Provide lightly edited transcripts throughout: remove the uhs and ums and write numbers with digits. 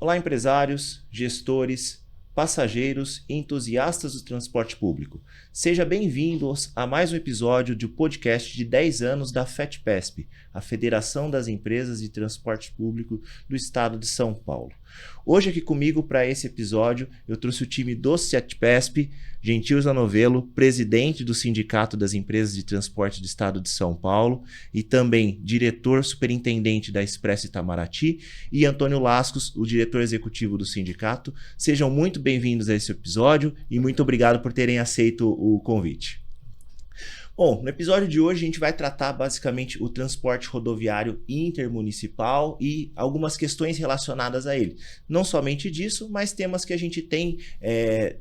Olá, empresários, gestores, passageiros e entusiastas do transporte público. Sejam bem-vindos a mais um episódio do podcast de 10 anos da FETPESP, a Federação das Empresas de Transporte Público do Estado de São Paulo. Hoje aqui comigo para esse episódio eu trouxe o time do FETPESP, Gentil Zanovelo, presidente do Sindicato das Empresas de Transporte do Estado de São Paulo e também diretor superintendente da Expresso Itamaraty, e Antônio Lascos, o diretor executivo do sindicato. Sejam muito bem-vindos a esse episódio e muito obrigado por terem aceito o convite. Bom, no episódio de hoje a gente vai tratar basicamente o transporte rodoviário intermunicipal e algumas questões relacionadas a ele. Não somente disso, mas temas que a gente tem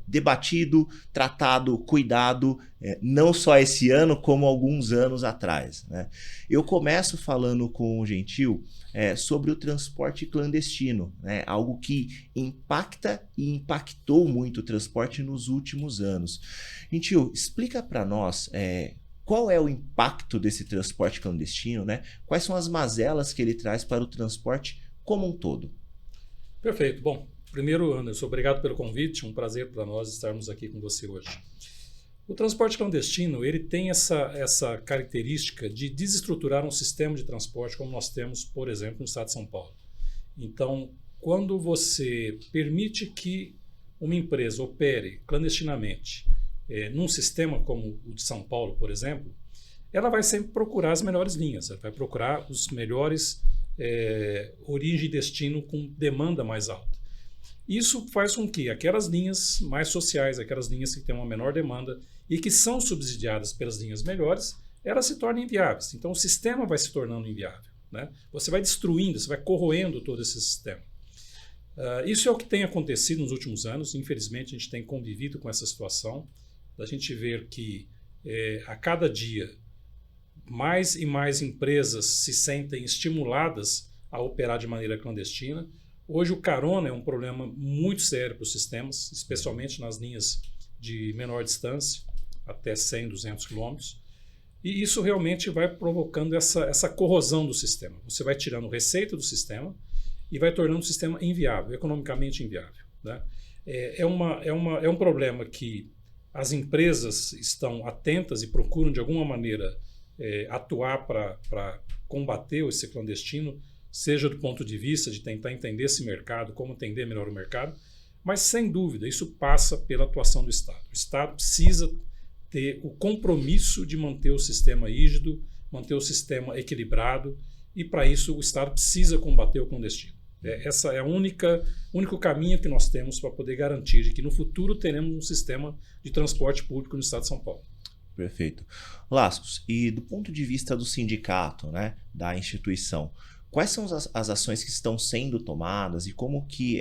debatido, tratado, cuidado, não só esse ano, como alguns anos atrás, né? Eu começo falando com o Gentil sobre o transporte clandestino, né? Algo que impacta e impactou muito o transporte nos últimos anos. Gentil, explica para nós qual é o impacto desse transporte clandestino, né? Quais são as mazelas que ele traz para o transporte como um todo? Perfeito. Bom, primeiro, Anderson, obrigado pelo convite. Um prazer para nós estarmos aqui com você hoje. O transporte clandestino, ele tem essa característica de desestruturar um sistema de transporte como nós temos, por exemplo, no estado de São Paulo. Então, quando você permite que uma empresa opere clandestinamente num sistema como o de São Paulo, por exemplo, ela vai sempre procurar as melhores linhas, ela vai procurar os melhores origem e destino com demanda mais alta. Isso faz com que aquelas linhas mais sociais, aquelas linhas que têm uma menor demanda e que são subsidiadas pelas linhas melhores, elas se tornem inviáveis. Então o sistema vai se tornando inviável, né? Você vai destruindo, você vai corroendo todo esse sistema. Isso é o que tem acontecido nos últimos anos. Infelizmente a gente tem convivido com essa situação, da gente ver que a cada dia mais e mais empresas se sentem estimuladas a operar de maneira clandestina. Hoje o carona é um problema muito sério para os sistemas, especialmente nas linhas de menor distância, até 100, 200 quilômetros. E isso realmente vai provocando essa corrosão do sistema. Você vai tirando receita do sistema e vai tornando o sistema inviável, economicamente inviável, né? É um problema que as empresas estão atentas e procuram, de alguma maneira, atuar para combater esse clandestino, seja do ponto de vista de tentar entender esse mercado, como entender melhor o mercado, mas, sem dúvida, isso passa pela atuação do Estado. O Estado precisa ter o compromisso de manter o sistema rígido, manter o sistema equilibrado, e, para isso, o Estado precisa combater o clandestino. Essa é o único caminho que nós temos para poder garantir de que no futuro teremos um sistema de transporte público no estado de São Paulo. Perfeito. Lascos, e do ponto de vista do sindicato, né, da instituição, quais são as ações que estão sendo tomadas e como que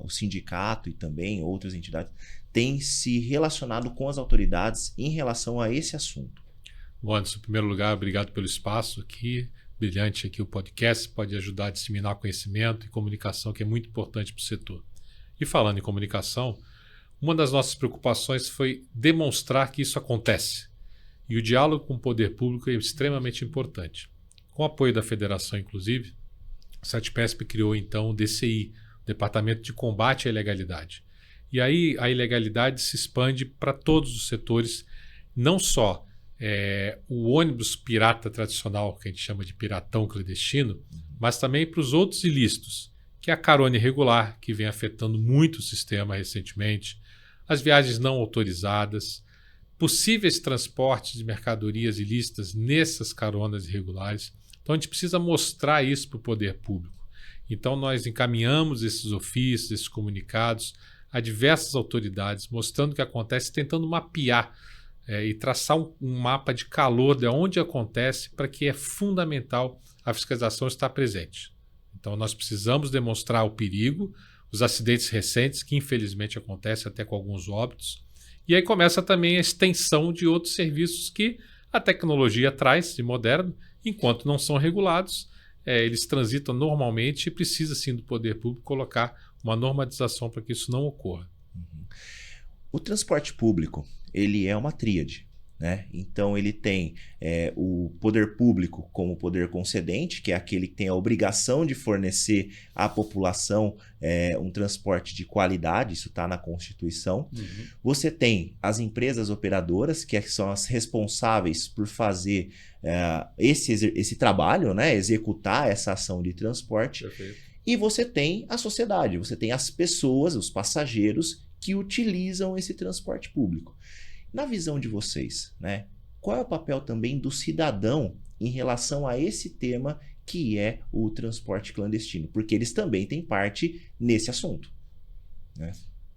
o sindicato e também outras entidades têm se relacionado com as autoridades em relação a esse assunto? Bom, Anderson, em primeiro lugar, obrigado pelo espaço aqui. Brilhante aqui o podcast, pode ajudar a disseminar conhecimento e comunicação, que é muito importante para o setor. E falando em comunicação, uma das nossas preocupações foi demonstrar que isso acontece. E o diálogo com o poder público é extremamente importante. Com o apoio da federação, inclusive, a FETPESP criou então o DCI, Departamento de Combate à Ilegalidade. E aí a ilegalidade se expande para todos os setores, não só o ônibus pirata tradicional, que a gente chama de piratão clandestino, mas também para os outros ilícitos, que é a carona irregular, que vem afetando muito o sistema recentemente, as viagens não autorizadas, possíveis transportes de mercadorias ilícitas nessas caronas irregulares. Então a gente precisa mostrar isso para o poder público. Então nós encaminhamos esses ofícios, esses comunicados a diversas autoridades, mostrando o que acontece, tentando mapear e traçar um mapa de calor de onde acontece, para que é fundamental a fiscalização estar presente. Então nós precisamos demonstrar o perigo, os acidentes recentes, que infelizmente acontecem até com alguns óbitos, e aí começa também a extensão de outros serviços que a tecnologia traz de moderno, enquanto não são regulados, eles transitam normalmente e precisa sim do poder público colocar uma normatização para que isso não ocorra. O transporte público, ele é uma tríade, né? Então ele tem o poder público como poder concedente, que é aquele que tem a obrigação de fornecer à população um transporte de qualidade, isso está na Constituição. Uhum. Você tem as empresas operadoras, que são as responsáveis por fazer esse trabalho, né? Executar essa ação de transporte. Perfeito. E você tem a sociedade, você tem as pessoas, os passageiros que utilizam esse transporte público. Na visão de vocês, né, qual é o papel também do cidadão em relação a esse tema que é o transporte clandestino? Porque eles também têm parte nesse assunto, né?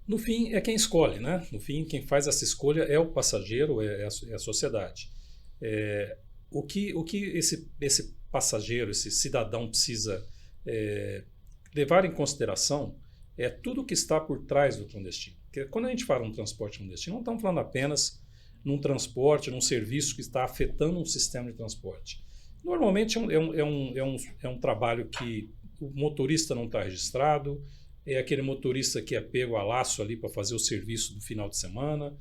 No fim, é quem escolhe, né? No fim, quem faz essa escolha é o passageiro, é a sociedade. O que esse passageiro, esse cidadão precisa levar em consideração é tudo que está por trás do clandestino. Porque quando a gente fala em transporte clandestino, não estamos falando apenas num transporte, num serviço que está afetando um sistema de transporte. Normalmente é um trabalho que o motorista não está registrado, é aquele motorista que é pego a laço ali para fazer o serviço do final de semana.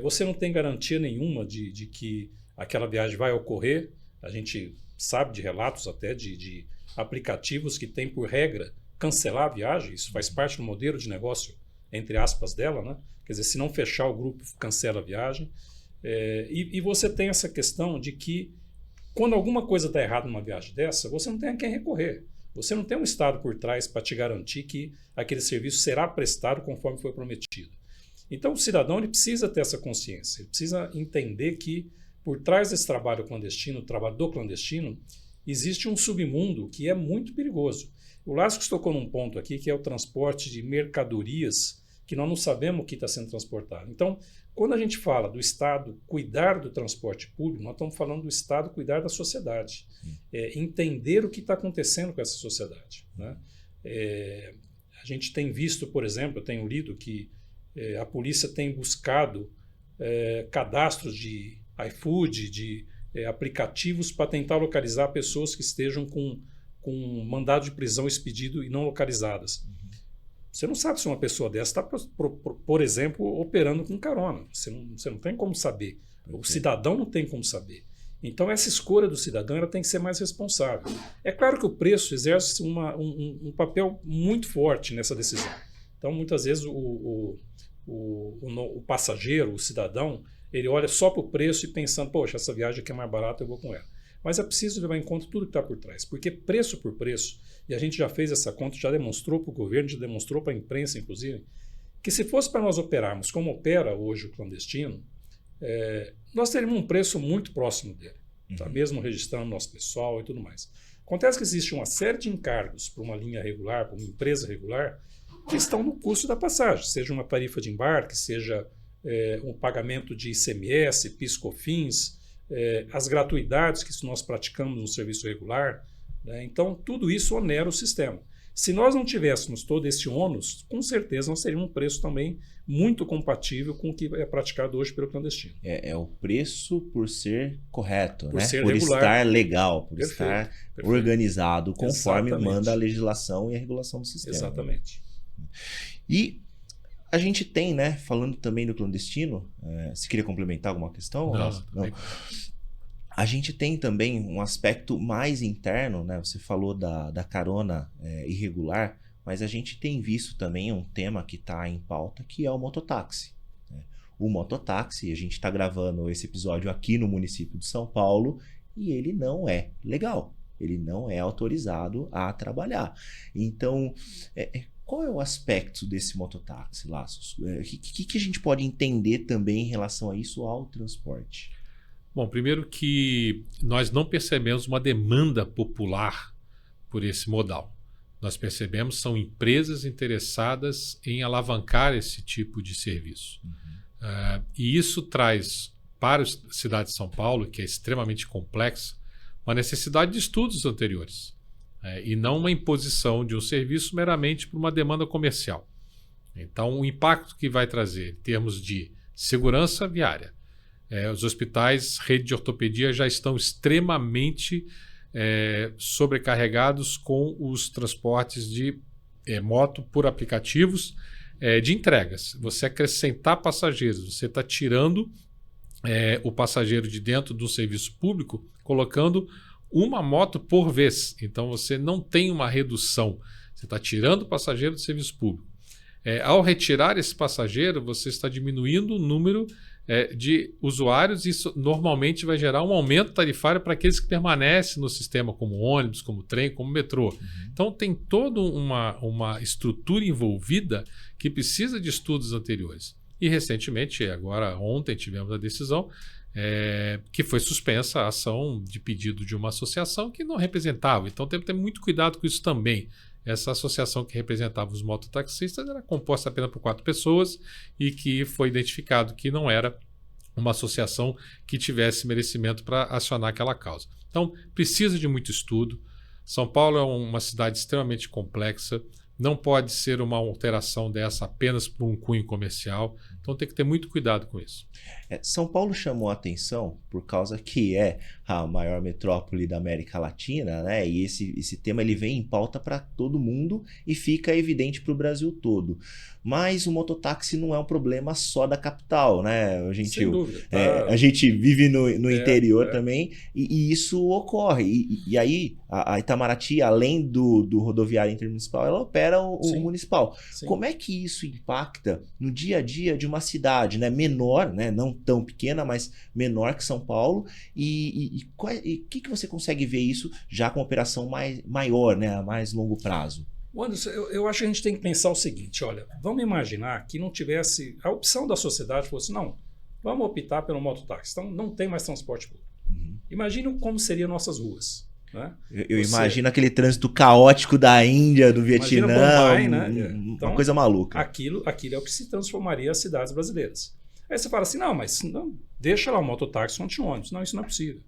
Você não tem garantia nenhuma de que aquela viagem vai ocorrer. A gente sabe de relatos até de aplicativos que têm por regra cancelar a viagem. Isso faz parte do modelo de negócio, entre aspas, dela, né? Quer dizer, se não fechar o grupo, cancela a viagem. E você tem essa questão de que quando alguma coisa está errada numa viagem dessa, você não tem a quem recorrer. Você não tem um Estado por trás para te garantir que aquele serviço será prestado conforme foi prometido. Então, o cidadão ele precisa ter essa consciência, ele precisa entender que por trás desse trabalho clandestino, o trabalho do clandestino, existe um submundo que é muito perigoso. O Lascos tocou num ponto aqui que é o transporte de mercadorias que nós não sabemos o que está sendo transportado. Então, quando a gente fala do Estado cuidar do transporte público, nós estamos falando do Estado cuidar da sociedade. Entender o que está acontecendo com essa sociedade, né? A gente tem visto, por exemplo, eu tenho lido que a polícia tem buscado cadastros de iFood, de aplicativos para tentar localizar pessoas que estejam com mandado de prisão expedido e não localizadas. Você não sabe se uma pessoa dessa está, por exemplo, operando com carona. Você não tem como saber. O cidadão não tem como saber. Então, essa escolha do cidadão ela tem que ser mais responsável. É claro que o preço exerce um papel muito forte nessa decisão. Então, muitas vezes, o passageiro, o cidadão, ele olha só para o preço e pensando, poxa, essa viagem aqui é mais barata, eu vou com ela. Mas é preciso levar em conta tudo que está por trás, porque preço por preço, e a gente já fez essa conta, já demonstrou para o governo, já demonstrou para a imprensa, inclusive, que se fosse para nós operarmos como opera hoje o clandestino, nós teríamos um preço muito próximo dele, tá? Mesmo registrando nosso pessoal e tudo mais. Acontece que existe uma série de encargos para uma linha regular, para uma empresa regular, que estão no custo da passagem, seja uma tarifa de embarque, seja um pagamento de ICMS, PIS/COFINS, as gratuidades que nós praticamos no serviço regular, né? Então, tudo isso onera o sistema. Se nós não tivéssemos todo esse ônus, com certeza nós teríamos um preço também muito compatível com o que é praticado hoje pelo clandestino. É o preço por ser correto, por né? ser por regular, estar legal, por perfeito, estar perfeito, organizado conforme exatamente, manda a legislação e a regulação do sistema. Exatamente. E a gente tem, né, falando também do clandestino, você queria complementar alguma questão? Não. A gente tem também um aspecto mais interno, né? Você falou da carona irregular, mas a gente tem visto também um tema que está em pauta, que é o mototáxi, né? O mototáxi, a gente está gravando esse episódio aqui no município de São Paulo e ele não é legal, ele não é autorizado a trabalhar. Então, qual é o aspecto desse mototáxi, Laços? O que a gente pode entender também em relação a isso ao transporte? Bom, primeiro que nós não percebemos uma demanda popular por esse modal. Nós percebemos são empresas interessadas em alavancar esse tipo de serviço. E isso traz para a cidade de São Paulo, que é extremamente complexa, uma necessidade de estudos anteriores. E não uma imposição de um serviço meramente por uma demanda comercial. Então, o impacto que vai trazer em termos de segurança viária. Os hospitais, rede de ortopedia já estão extremamente sobrecarregados com os transportes de moto por aplicativos de entregas. Você acrescentar passageiros, você está tirando o passageiro de dentro do serviço público colocando uma moto por vez. Então você não tem uma redução. Você está tirando o passageiro do serviço público. Ao retirar esse passageiro, você está diminuindo o número de usuários e isso normalmente vai gerar um aumento tarifário para aqueles que permanecem no sistema, como ônibus, como trem, como metrô. Então tem toda uma estrutura envolvida que precisa de estudos anteriores. E recentemente, agora ontem, tivemos a decisão que foi suspensa a ação de pedido de uma associação que não representava. Então tem que ter muito cuidado com isso também. Essa associação que representava os mototaxistas era composta apenas por 4 pessoas e que foi identificado que não era uma associação que tivesse merecimento para acionar aquela causa. Então, precisa de muito estudo. São Paulo é uma cidade extremamente complexa, não pode ser uma alteração dessa apenas por um cunho comercial, então tem que ter muito cuidado com isso. São Paulo chamou a atenção por causa que é a maior metrópole da América Latina, né? E esse tema ele vem em pauta para todo mundo e fica evidente para o Brasil todo. Mas o mototáxi não é um problema só da capital, né, Gentil? Sem dúvida. A gente vive no interior também e isso ocorre. E aí a Itamaraty, além do rodoviário intermunicipal, ela opera o municipal. Sim. Como é que isso impacta no dia a dia de uma cidade, né, menor, né, não tão pequena, mas menor que São Paulo? E o que você consegue ver isso já com operação maior, né, a mais longo prazo? Anderson, eu acho que a gente tem que pensar o seguinte, olha, vamos imaginar que não tivesse, a opção da sociedade fosse, não, vamos optar pelo mototáxi, então não tem mais transporte público. Imagina como seriam nossas ruas. Né? Eu imagino aquele trânsito caótico da Índia, do Vietnã, Bombay, né? Uma coisa maluca. Aquilo é o que se transformaria as cidades brasileiras. Aí você fala assim, não, mas não, deixa lá o mototáxi onde tinha ônibus. Não, isso não é possível.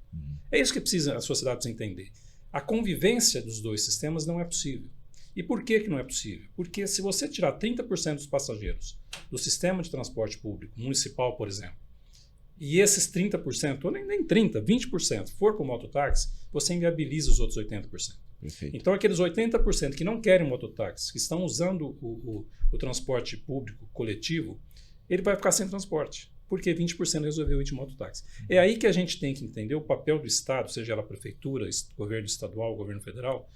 É isso que a sociedade precisa entender. A convivência dos dois sistemas não é possível. E por que não é possível? Porque se você tirar 30% dos passageiros do sistema de transporte público municipal, por exemplo, e esses 30%, ou nem 30%, 20% for para o mototáxi, você inviabiliza os outros 80%. Perfeito. Então, aqueles 80% que não querem mototáxi, que estão usando o transporte público coletivo, ele vai ficar sem transporte, porque 20% resolveu ir de mototáxi. É aí que a gente tem que entender o papel do Estado, seja ela a prefeitura, governo estadual, governo federal,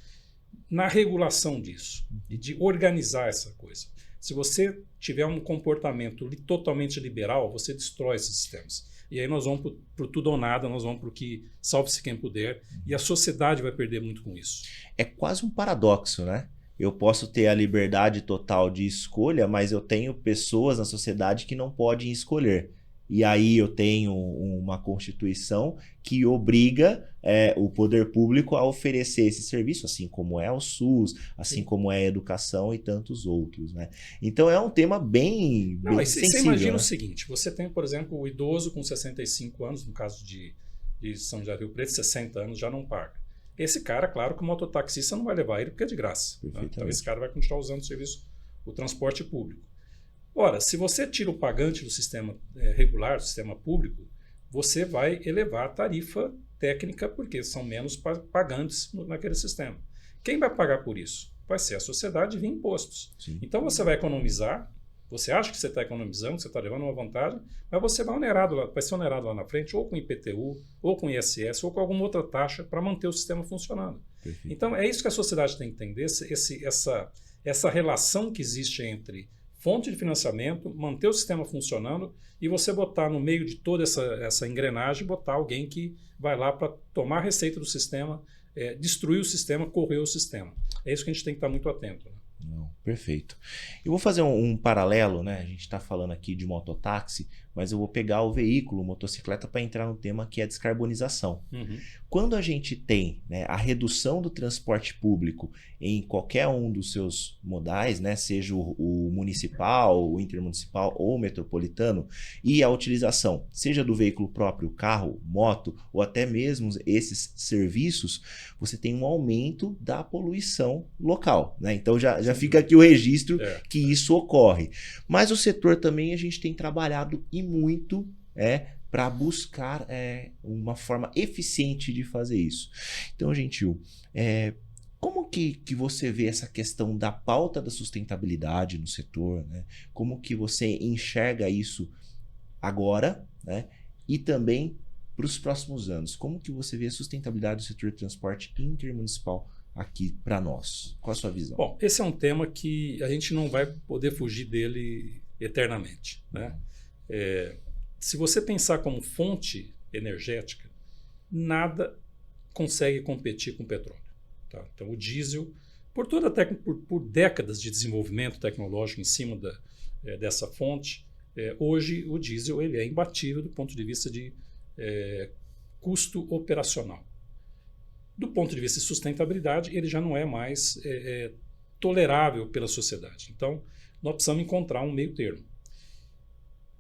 na regulação disso e de organizar essa coisa. Se você tiver um comportamento totalmente liberal, você destrói esses sistemas. E aí nós vamos para o tudo ou nada, nós vamos para o que salve-se quem puder, e a sociedade vai perder muito com isso. É quase um paradoxo, né? Eu posso ter a liberdade total de escolha, mas eu tenho pessoas na sociedade que não podem escolher. E aí eu tenho uma Constituição que obriga o poder público a oferecer esse serviço, assim como é o SUS, assim como é a educação e tantos outros, né? Então é um tema bem sensível. Você imagina, né? o seguinte, você tem, por exemplo, o idoso com 65 anos, no caso de São José do Rio Preto, 60 anos, já não paga. Esse cara, claro que o mototaxista não vai levar ele porque é de graça. Né? Então esse cara vai continuar usando o transporte público. Ora, se você tira o pagante do sistema regular, do sistema público, você vai elevar a tarifa técnica porque são menos pagantes naquele sistema. Quem vai pagar por isso? Vai ser a sociedade via impostos. Sim. Então você vai economizar, você acha que você está economizando, que você está levando uma vantagem, mas você vai ser onerado lá na frente, ou com IPTU, ou com ISS, ou com alguma outra taxa para manter o sistema funcionando. Perfeito. Então é isso que a sociedade tem que entender, essa relação que existe entre fonte de financiamento, manter o sistema funcionando e você botar no meio de toda essa engrenagem, botar alguém que vai lá para tomar a receita do sistema, destruir o sistema, correr o sistema. É isso que a gente tem que estar muito atento. Né? Não, perfeito. Eu vou fazer um paralelo, né? A gente está falando aqui de mototáxi, mas eu vou pegar o veículo, motocicleta, para entrar no tema que é a descarbonização. Quando a gente tem, né, a redução do transporte público em qualquer um dos seus modais, né, seja o municipal, o intermunicipal ou o metropolitano, e a utilização, seja do veículo próprio, carro, moto, ou até mesmo esses serviços, você tem um aumento da poluição local, né? Então já fica aqui o registro que isso ocorre. Mas o setor também a gente tem trabalhado e muito para buscar uma forma eficiente de fazer isso. Então, Gentil, como que você vê essa questão da pauta da sustentabilidade no setor, né? Como que você enxerga isso agora, né? e também para os próximos anos? Como que você vê a sustentabilidade do setor de transporte intermunicipal aqui para nós? Qual a sua visão? Bom, esse é um tema que a gente não vai poder fugir dele eternamente, né? Se você pensar como fonte energética, nada consegue competir com o petróleo. Tá? Então, o diesel, por décadas de desenvolvimento tecnológico em cima dessa fonte, hoje o diesel ele é imbatível do ponto de vista de custo operacional. Do ponto de vista de sustentabilidade, ele já não é mais tolerável pela sociedade. Então, nós precisamos encontrar um meio termo.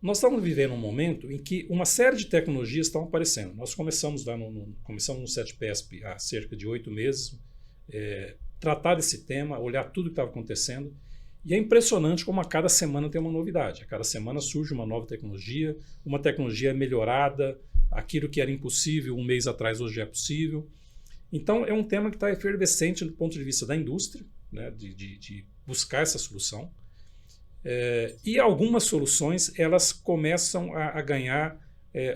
Nós estamos vivendo um momento em que uma série de tecnologias estão aparecendo. Nós começamos no CETPESP há cerca de 8 meses, tratar desse tema, olhar tudo que estava acontecendo, e é impressionante como a cada semana tem uma novidade. A cada semana surge uma nova tecnologia, uma tecnologia melhorada, aquilo que era impossível um mês atrás hoje é possível. Então é um tema que está efervescente do ponto de vista da indústria, né, de buscar essa solução. E algumas soluções elas começam a ganhar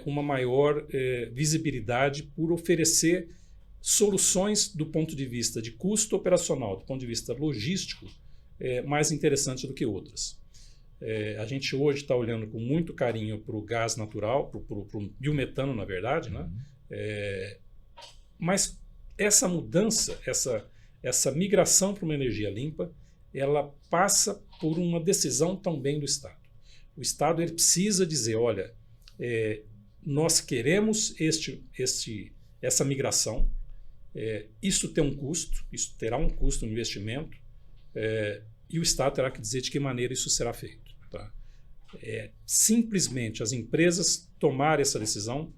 uma maior visibilidade por oferecer soluções do ponto de vista de custo operacional, do ponto de vista logístico, mais interessantes do que outras. A gente hoje está olhando com muito carinho para o gás natural, para o biometano, na verdade, né? Mas essa mudança, essa migração para uma energia limpa, ela passa por uma decisão também do Estado. O Estado ele precisa dizer, olha, nós queremos essa migração, isso tem um custo, isso terá um custo no investimento, e o Estado terá que dizer de que maneira isso será feito. Tá? Simplesmente as empresas tomarem essa decisão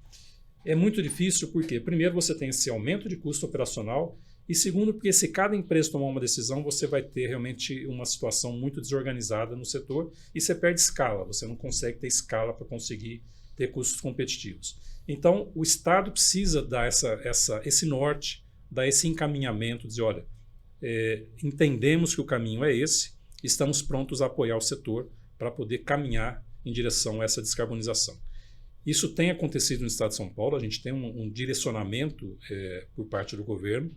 é muito difícil, porque primeiro você tem esse aumento de custo operacional, e segundo, porque se cada empresa tomar uma decisão, você vai ter realmente uma situação muito desorganizada no setor e você perde escala, você não consegue ter escala para conseguir ter custos competitivos. Então, o Estado precisa dar esse norte, dar esse encaminhamento, dizer, olha, entendemos que o caminho é esse, estamos prontos a apoiar o setor para poder caminhar em direção a essa descarbonização. Isso tem acontecido no Estado de São Paulo, a gente tem um direcionamento por parte do governo,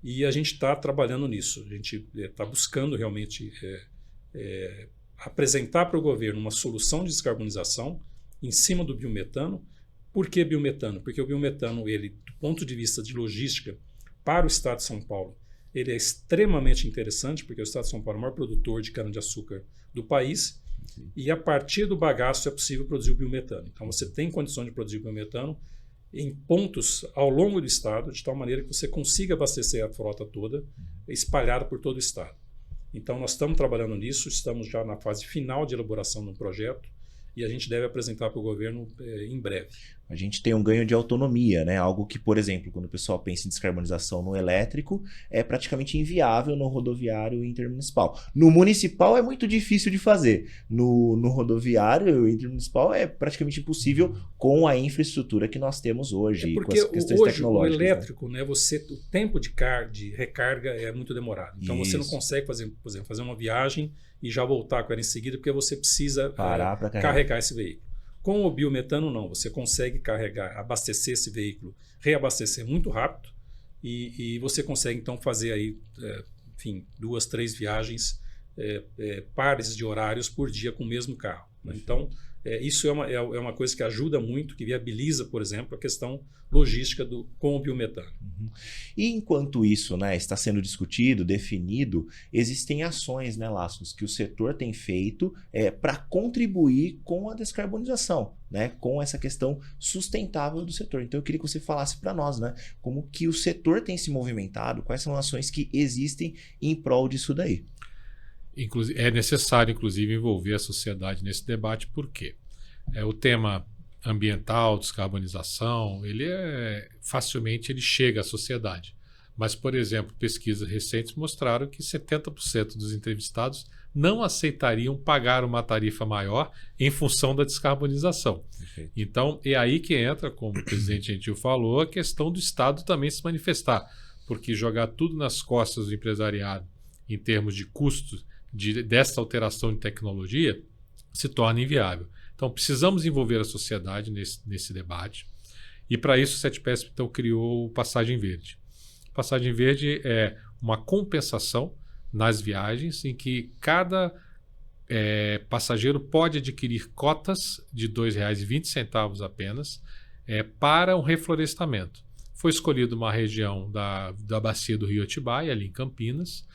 e a gente está trabalhando nisso. A gente está buscando realmente apresentar para o governo uma solução de descarbonização em cima do biometano. Por que biometano? Porque o biometano, ele, do ponto de vista de logística, para o Estado de São Paulo, ele é extremamente interessante, porque o Estado de São Paulo é o maior produtor de cana-de-açúcar do país, e a partir do bagaço é possível produzir o biometano. Então você tem condições de produzir o biometano em pontos ao longo do estado, de tal maneira que você consiga abastecer a frota toda, espalhada por todo o estado. Então, nós estamos trabalhando nisso, estamos já na fase final de elaboração de um projeto, e a gente deve apresentar para o governo em breve. A gente tem um ganho de autonomia, né? Algo que, por exemplo, quando o pessoal pensa em descarbonização no elétrico, é praticamente inviável no rodoviário intermunicipal. No municipal é muito difícil de fazer. No rodoviário intermunicipal é praticamente impossível com a infraestrutura que nós temos hoje. Porque com as questões hoje tecnológicas, o elétrico, né? O tempo de recarga é muito demorado. Então você não consegue fazer, por exemplo, fazer uma viagem e já voltar com ela em seguida, porque você precisa parar para carregar esse veículo. Com o biometano, não. Você consegue carregar, abastecer esse veículo, reabastecer muito rápido e você consegue, então, fazer aí, 2, 3 viagens, pares de horários por dia com o mesmo carro. Né? Então, isso é uma coisa que ajuda muito, que viabiliza, por exemplo, a questão logística com o biometano. Uhum. E enquanto isso, né, está sendo discutido, definido, existem ações, né, Lascos, que o setor tem feito para contribuir com a descarbonização, né, com essa questão sustentável do setor. Então eu queria que você falasse para nós, né, como que o setor tem se movimentado, quais são as ações que existem em prol disso daí. É necessário, inclusive, envolver a sociedade nesse debate, porque o tema ambiental, descarbonização, facilmente ele chega à sociedade. Mas, por exemplo, pesquisas recentes mostraram que 70% dos entrevistados não aceitariam pagar uma tarifa maior em função da descarbonização. Perfeito. Então, é aí que entra, como o presidente Gentil falou, a questão do Estado também se manifestar, porque jogar tudo nas costas do empresariado em termos de custos dessa alteração de tecnologia se torna inviável. Então, precisamos envolver a sociedade nesse debate. E, para isso, o CETPESP então, criou o Passagem Verde. Passagem Verde é uma compensação nas viagens em que cada passageiro pode adquirir cotas de R$ 2,20 apenas para um reflorestamento. Foi escolhida uma região da bacia do Rio Atibaia, ali em Campinas,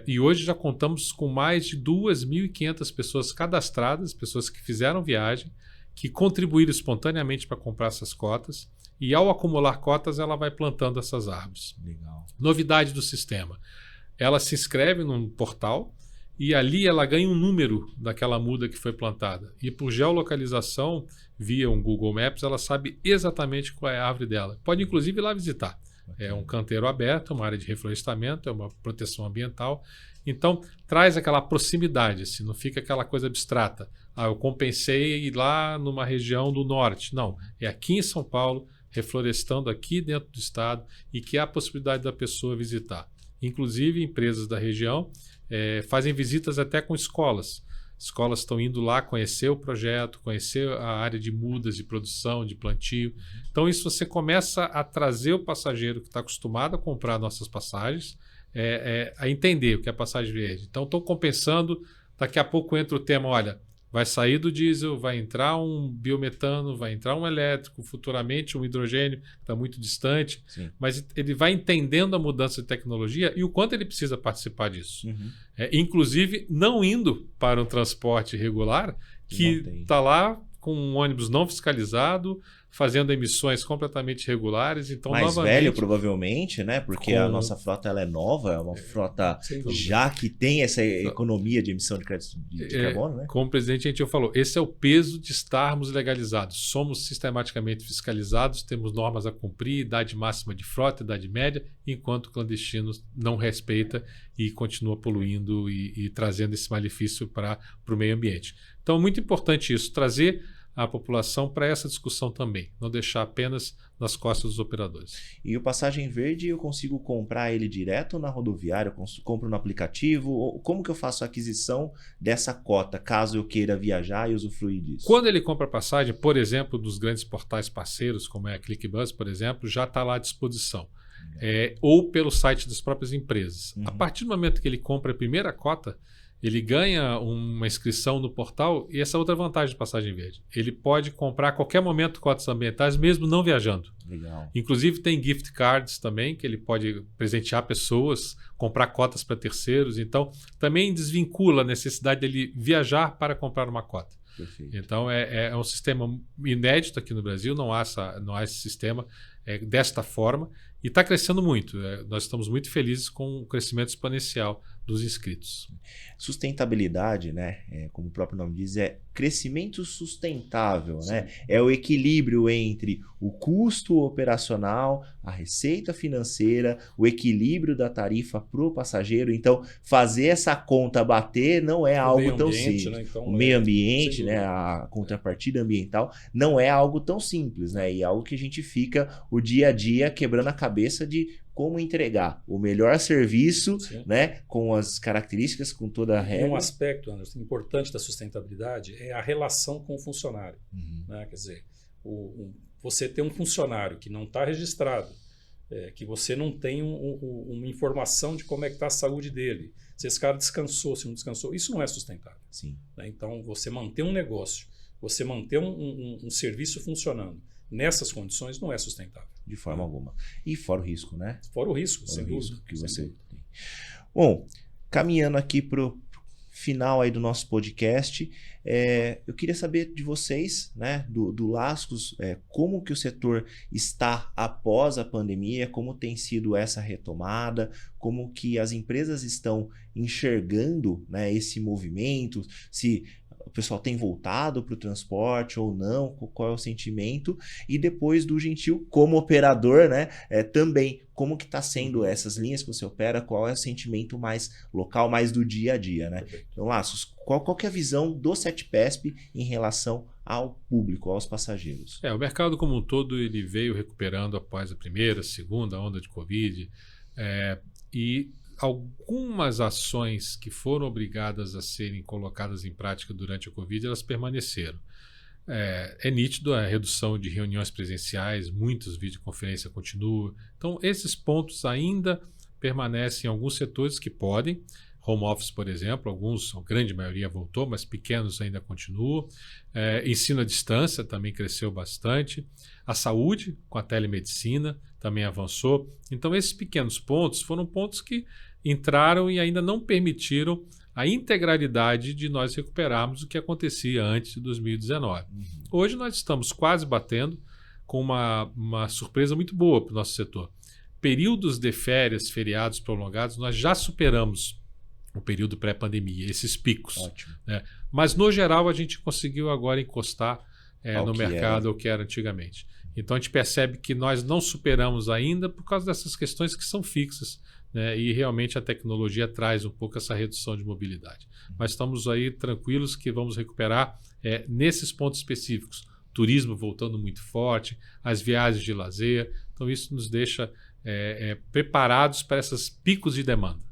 e hoje já contamos com mais de 2.500 pessoas cadastradas, pessoas que fizeram viagem, que contribuíram espontaneamente para comprar essas cotas, e ao acumular cotas ela vai plantando essas árvores. Legal. Novidade do sistema, ela se inscreve num portal e ali ela ganha um número daquela muda que foi plantada. E por geolocalização, via um Google Maps, ela sabe exatamente qual é a árvore dela. Pode inclusive ir lá visitar. É um canteiro aberto, uma área de reflorestamento, é uma proteção ambiental. Então, traz aquela proximidade, assim, não fica aquela coisa abstrata. Eu compensei ir lá numa região do norte. Não, é aqui em São Paulo, reflorestando aqui dentro do estado e que há a possibilidade da pessoa visitar. Inclusive, empresas da região fazem visitas até com escolas. Escolas estão indo lá conhecer o projeto, conhecer a área de mudas, de produção, de plantio. Então, isso você começa a trazer o passageiro que está acostumado a comprar nossas passagens a entender o que é passagem verde. Então, estou compensando, daqui a pouco entra o tema, olha, vai sair do diesel, vai entrar um biometano, vai entrar um elétrico, futuramente um hidrogênio, que está muito distante, Sim. mas ele vai entendendo a mudança de tecnologia e o quanto ele precisa participar disso. Uhum. Inclusive, não indo para um transporte regular, que está lá com um ônibus não fiscalizado, fazendo emissões completamente irregulares. Então, mais novamente, velho, provavelmente, né? Porque a nossa frota ela é nova, é uma frota já que tem essa economia de emissão de crédito de carbono, né? Como o presidente Gentil falou, esse é o peso de estarmos legalizados. Somos sistematicamente fiscalizados, temos normas a cumprir, idade máxima de frota, idade média, enquanto o clandestino não respeita e continua poluindo e trazendo esse malefício para o meio ambiente. Então, é muito importante isso, trazer a população para essa discussão também, não deixar apenas nas costas dos operadores. E o Passagem Verde, eu consigo comprar ele direto na rodoviária, eu compro no aplicativo? Como que eu faço a aquisição dessa cota, caso eu queira viajar e usufruir disso? Quando ele compra passagem, por exemplo, dos grandes portais parceiros, como é a ClickBus, por exemplo, já está lá à disposição. Ou pelo site das próprias empresas. Uhum. A partir do momento que ele compra a primeira cota, ele ganha uma inscrição no portal e essa outra vantagem de Passagem Verde. Ele pode comprar a qualquer momento cotas ambientais, mesmo não viajando. Legal. Inclusive tem gift cards também, que ele pode presentear pessoas, comprar cotas para terceiros. Então, também desvincula a necessidade dele viajar para comprar uma cota. Perfeito. Então, é um sistema inédito aqui no Brasil, não há esse sistema desta forma e está crescendo muito. Nós estamos muito felizes com o crescimento exponencial dos inscritos. Sustentabilidade, né? Como o próprio nome diz, é crescimento sustentável, né? É o equilíbrio entre o custo operacional, a receita financeira, o equilíbrio da tarifa para o passageiro. Então, fazer essa conta bater não é algo tão simples. Né? Então, o meio ambiente, né? A contrapartida ambiental não é algo tão simples, né? E é algo que a gente fica o dia a dia quebrando a cabeça de como entregar o melhor serviço, né, com as características, com toda a regra. E um aspecto, Anderson, importante da sustentabilidade é a relação com o funcionário. Uhum. Né? Quer dizer, você ter um funcionário que não está registrado, que você não tem uma informação de como é que está a saúde dele, se esse cara descansou, se não descansou, isso não é sustentável. Sim. Né? Então, você manter um negócio, você manter um serviço funcionando nessas condições não é sustentável. De forma alguma. E fora o risco, né? Fora o risco, Fora sem o dúvida. risco que você tem. Bom, caminhando aqui para o final aí do nosso podcast, eu queria saber de vocês, né, do Lascos, como que o setor está após a pandemia, como tem sido essa retomada, como que as empresas estão enxergando, né, esse movimento, se o pessoal tem voltado para o transporte ou não, qual é o sentimento, e depois do Gentil como operador, né, também, como que está sendo essas linhas que você opera, qual é o sentimento mais local, mais do dia a dia, né? Então, Laços, qual que é a visão do CETPESP em relação ao público, aos passageiros? O mercado como um todo ele veio recuperando após a primeira, segunda onda de Covid, e algumas ações que foram obrigadas a serem colocadas em prática durante a Covid, elas permaneceram. é nítido a redução de reuniões presenciais, muitas videoconferências continuam. Então, esses pontos ainda permanecem em alguns setores que podem. Home office, por exemplo, a grande maioria voltou, mas pequenos ainda continuam. Ensino à distância também cresceu bastante. A saúde, com a telemedicina, também avançou. Então, esses pequenos pontos foram pontos que entraram e ainda não permitiram a integralidade de nós recuperarmos o que acontecia antes de 2019. Hoje nós estamos quase batendo com uma surpresa muito boa para o nosso setor. Períodos de férias, feriados prolongados, nós já superamos o período pré-pandemia, esses picos. Ótimo. Né? Mas, no geral, a gente conseguiu agora encostar no mercado ao que era antigamente. Então, a gente percebe que nós não superamos ainda por causa dessas questões que são fixas, né? E realmente a tecnologia traz um pouco essa redução de mobilidade. Mas estamos aí tranquilos que vamos recuperar nesses pontos específicos. Turismo voltando muito forte, as viagens de lazer. Então, isso nos deixa preparados para esses picos de demanda.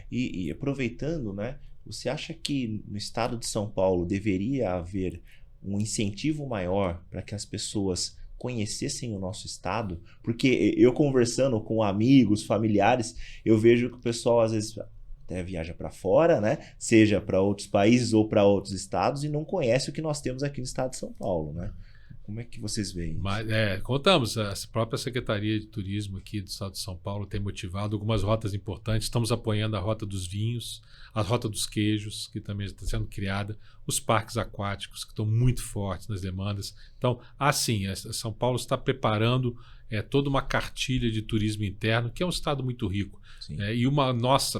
E aproveitando, né, você acha que no estado de São Paulo deveria haver um incentivo maior para que as pessoas conhecessem o nosso estado? Porque eu conversando com amigos, familiares, eu vejo que o pessoal às vezes até viaja para fora, né, seja para outros países ou para outros estados e não conhece o que nós temos aqui no estado de São Paulo, né? Como é que vocês veem? Mas, contamos, a própria Secretaria de Turismo aqui do Estado de São Paulo tem motivado algumas rotas importantes. Estamos apoiando a rota dos vinhos, a rota dos queijos, que também está sendo criada, os parques aquáticos, que estão muito fortes nas demandas. Então, assim, São Paulo está preparando toda uma cartilha de turismo interno, que é um estado muito rico. E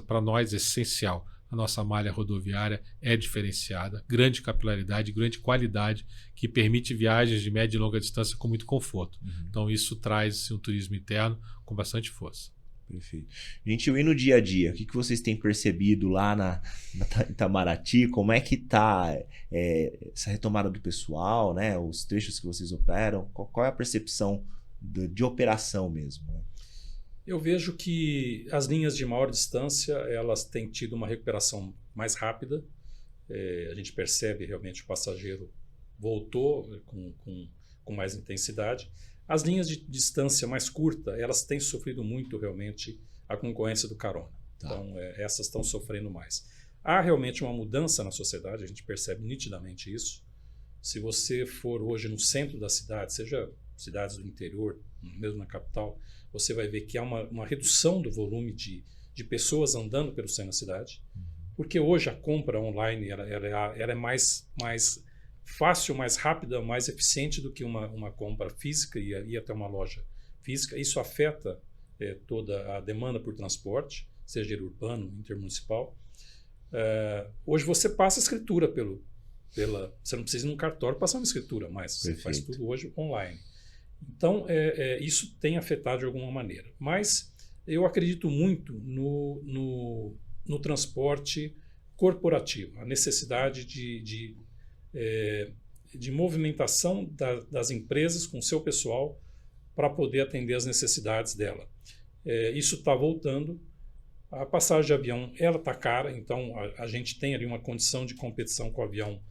para nós, essencial. A nossa malha rodoviária é diferenciada, grande capilaridade, grande qualidade, que permite viagens de média e longa distância com muito conforto. Então, isso traz um turismo interno com bastante força. Perfeito. Gente, e no dia a dia, o que vocês têm percebido lá na Itamaraty? Como é que está essa retomada do pessoal, né? Os trechos que vocês operam? Qual é a percepção de operação mesmo? Né? Eu vejo que as linhas de maior distância elas têm tido uma recuperação mais rápida. A gente percebe realmente o passageiro voltou com mais intensidade. As linhas de distância mais curta elas têm sofrido muito realmente a concorrência do carona. Tá. Então essas estão sofrendo mais. Há realmente uma mudança na sociedade, a gente percebe nitidamente isso. Se você for hoje no centro da cidade, seja cidades do interior, mesmo na capital, você vai ver que há uma redução do volume de pessoas andando pelo centro da cidade, porque hoje a compra online ela é mais fácil, mais rápida, mais eficiente do que uma compra física e ir até uma loja física. Isso afeta toda a demanda por transporte, seja ele urbano, intermunicipal. Hoje você passa a escritura você não precisa ir num cartório passar uma escritura, mas você faz tudo hoje online. Então, isso tem afetado de alguma maneira. Mas eu acredito muito no transporte corporativo, a necessidade de movimentação das empresas com o seu pessoal para poder atender as necessidades dela. Isso está voltando. A passagem de avião está cara, então a gente tem ali uma condição de competição com o avião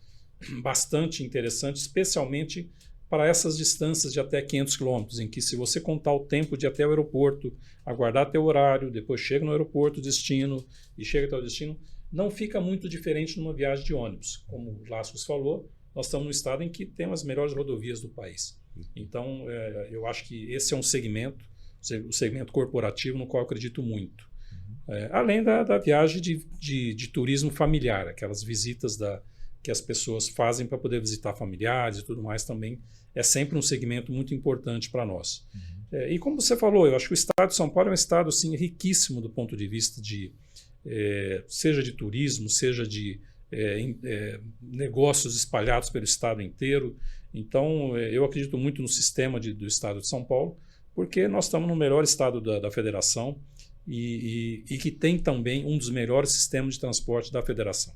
bastante interessante, especialmente para essas distâncias de até 500 quilômetros, em que se você contar o tempo de ir até o aeroporto, aguardar até o horário, depois chega no aeroporto, destino, e chega até o destino, não fica muito diferente numa viagem de ônibus. Como o Lascos falou, nós estamos num estado em que tem as melhores rodovias do país. Então, eu acho que esse é um segmento, o segmento corporativo, no qual eu acredito muito. Além da viagem de turismo familiar, aquelas visitas que as pessoas fazem para poder visitar familiares e tudo mais também, é sempre um segmento muito importante para nós. E como você falou, eu acho que o estado de São Paulo é um estado assim, riquíssimo do ponto de vista seja de turismo, seja de negócios espalhados pelo estado inteiro. Então, eu acredito muito no sistema do estado de São Paulo, porque nós estamos no melhor estado da federação e que tem também um dos melhores sistemas de transporte da federação.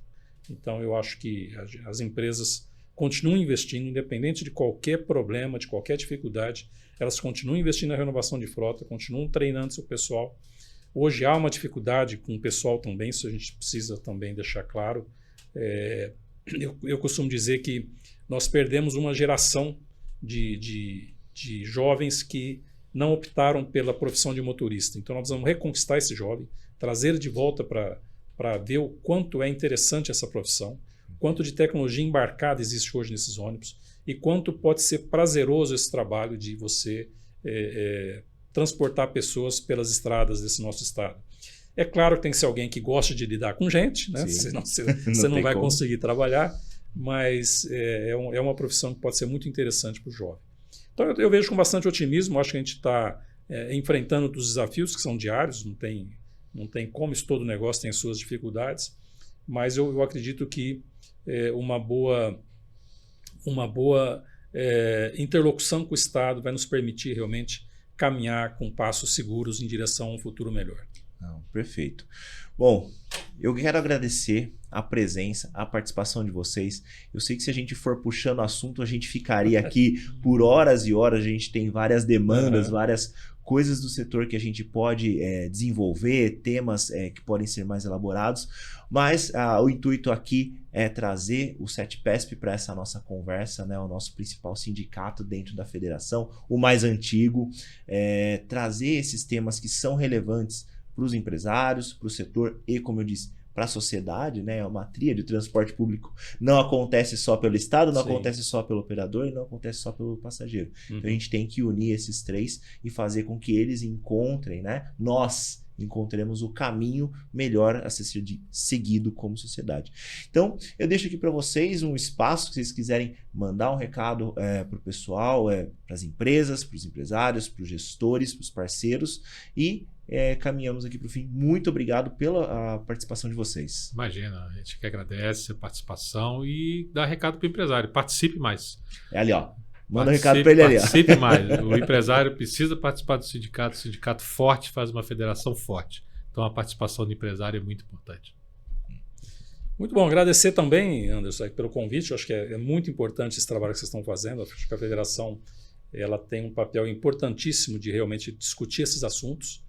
Então, eu acho que as empresas continuam investindo, independente de qualquer problema, de qualquer dificuldade, elas continuam investindo na renovação de frota, continuam treinando seu pessoal. Hoje há uma dificuldade com o pessoal também, isso a gente precisa também deixar claro. Eu costumo dizer que nós perdemos uma geração de jovens que não optaram pela profissão de motorista. Então nós vamos reconquistar esse jovem, trazer ele de volta para ver o quanto é interessante essa profissão, quanto de tecnologia embarcada existe hoje nesses ônibus e quanto pode ser prazeroso esse trabalho de você transportar pessoas pelas estradas desse nosso estado. É claro que tem que ser alguém que goste de lidar com gente, né? Senão você não vai conseguir trabalhar, mas é uma profissão que pode ser muito interessante para o jovem. Então eu vejo com bastante otimismo, acho que a gente está enfrentando os desafios que são diários, não tem como, isso todo negócio tem as suas dificuldades, mas eu acredito que uma boa interlocução com o Estado vai nos permitir realmente caminhar com passos seguros em direção a um futuro melhor. Não, perfeito. Bom, eu quero agradecer a presença, a participação de vocês. Eu sei que se a gente for puxando o assunto, a gente ficaria aqui por horas e horas. A gente tem várias demandas, várias coisas do setor que a gente pode desenvolver, temas que podem ser mais elaborados, mas o intuito aqui é trazer o CETPESP para essa nossa conversa, né, o nosso principal sindicato dentro da federação, o mais antigo, trazer esses temas que são relevantes para os empresários, para o setor e, como eu disse, para a sociedade, né? É uma tríade. O transporte público não acontece só pelo Estado, não acontece só pelo operador e não acontece só pelo passageiro. Então a gente tem que unir esses três e fazer com que eles encontrem, né? Nós encontremos o caminho melhor a ser seguido como sociedade. Então, eu deixo aqui para vocês um espaço, que vocês quiserem mandar um recado para o pessoal, para as empresas, para os empresários, para os gestores, para os parceiros e caminhamos aqui para o fim. Muito obrigado pela participação de vocês. Imagina, a gente que agradece a participação e dá recado para o empresário. Participe mais. Ali, ó. Manda um recado para ele ali. Participe mais. O empresário precisa participar do sindicato. O sindicato forte faz uma federação forte. Então a participação do empresário é muito importante. Muito bom. Agradecer também, Anderson, pelo convite. Eu acho que é muito importante esse trabalho que vocês estão fazendo. Eu acho que a federação ela tem um papel importantíssimo de realmente discutir esses assuntos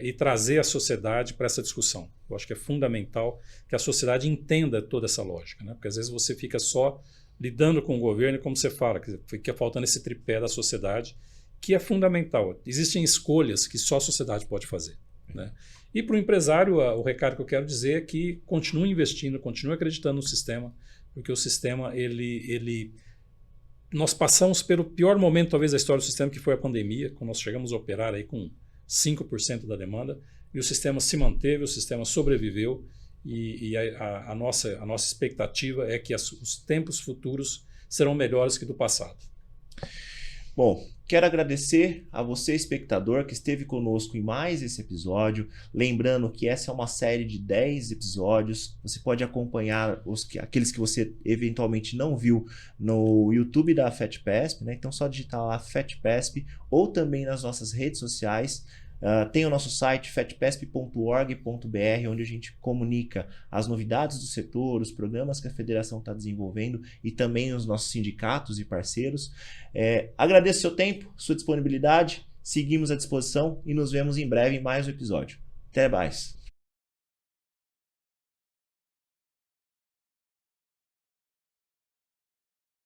e trazer a sociedade para essa discussão. Eu acho que é fundamental que a sociedade entenda toda essa lógica, né? Porque às vezes você fica só lidando com o governo, como você fala, que fica faltando esse tripé da sociedade, que é fundamental. Existem escolhas que só a sociedade pode fazer, né? E para o empresário, o recado que eu quero dizer é que continue investindo, continue acreditando no sistema, porque o sistema, nós passamos pelo pior momento, talvez, da história do sistema, que foi a pandemia, quando nós chegamos a operar aí com 5% da demanda, e o sistema se manteve, o sistema sobreviveu, e a nossa expectativa é que os tempos futuros serão melhores que do passado. Bom, quero agradecer a você, espectador, que esteve conosco em mais esse episódio. Lembrando que essa é uma série de 10 episódios. Você pode acompanhar aqueles que você eventualmente não viu no YouTube da FETPESP, né? Então só digitar lá FETPESP ou também nas nossas redes sociais. Tem o nosso site fetpesp.org.br, onde a gente comunica as novidades do setor, os programas que a federação está desenvolvendo e também os nossos sindicatos e parceiros. Agradeço seu tempo, sua disponibilidade, seguimos à disposição e nos vemos em breve em mais um episódio. Até mais!